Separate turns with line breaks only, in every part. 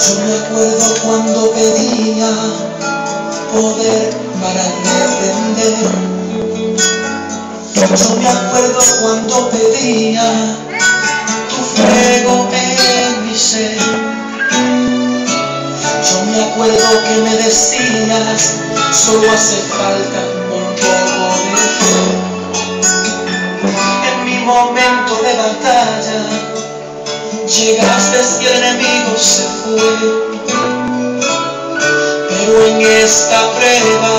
Yo me acuerdo cuando pedía poder para reprender. Yo me acuerdo cuando pedía tu fuego en mi ser. Yo me acuerdo que me decías, solo hace falta un poco de fe. En mi momento de batalla llegaste y el enemigo se fue. Pero en esta prueba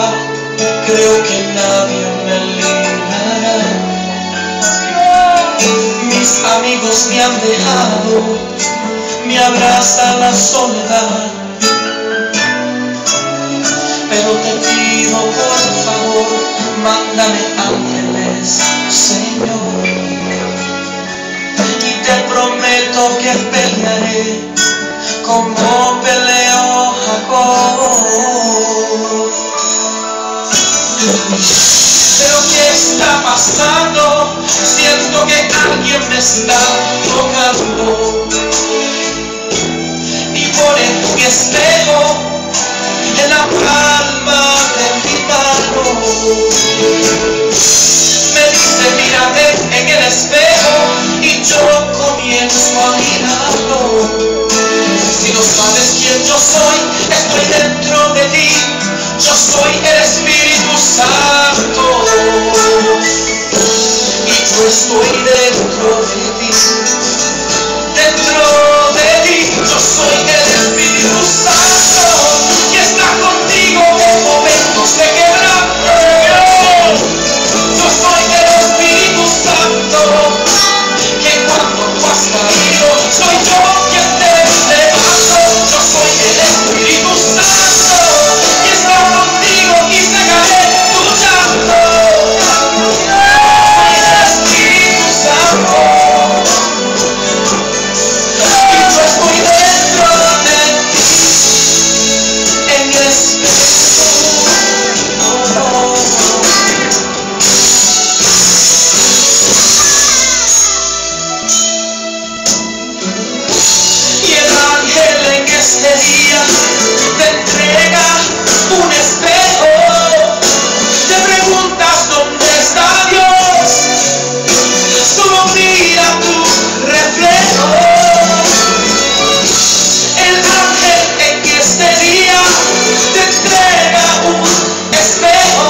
creo que nadie me librará. Mis amigos me han dejado, me abraza la soledad. Pero te pido por favor, mándame ángeles, Señor. Y te prometo que pelearé como peleó Jacob. Pero ¿qué está pasando? Siento que alguien me está tocando. Y pone mi espejo en la palma de mi mano. Me dice, mírate en el espejo, y yo comienzo a mirarlo. Si no sabes quién yo soy, estoy dentro de ti. Yo soy el Espíritu Santo. Y yo estoy dentro de ti. Dentro de ti, yo soy el Espíritu Santo. Y está contigo en momentos de quebranto. Yo soy el Espíritu Santo. Que cuando tú has caído, soy yo quien te levanto. Yo soy el Espíritu Santo. Y está contigo y secaré tu llanto. Soy el Espíritu Santo. Y yo estoy dentro de ti, en el espejo. Y el ángel en este día te entrega un espejo. Te preguntas dónde está Dios, solo mira tu reflejo. El ángel en este día te entrega un espejo.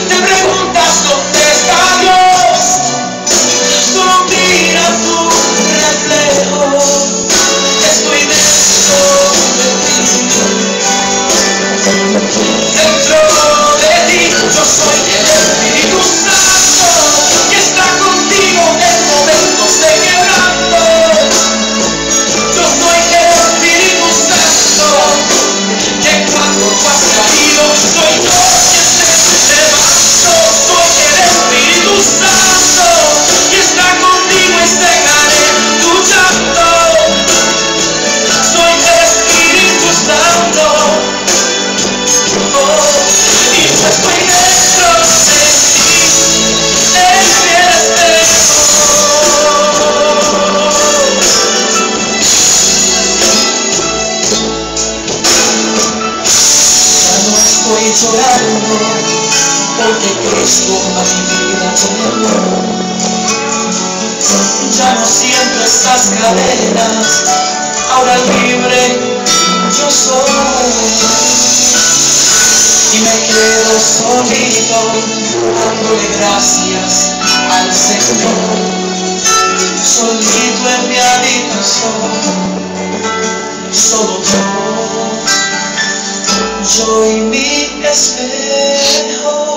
Te preguntas dónde está Dios, solo mira tu reflejo. Estoy dentro de ti. Dentro de ti, yo soy el Espíritu Santo, que está contigo en momentos de quebranto. Yo soy el Espíritu Santo, que cuando tú has caído, soy yo quien te levanto. Soy el Espíritu Santo, que está contigo y secaré tu llanto. Soy el Espíritu Santo. Y yo estoy dentro de ti, en el espejo. Ya no estoy llorando, porque Cristo a mi vida llegó. Ya no siento estas cadenas, ahora libre yo soy. Y me quedo solito, dándole gracias al Señor. Solito en mi habitación, solo yo y mi espejo.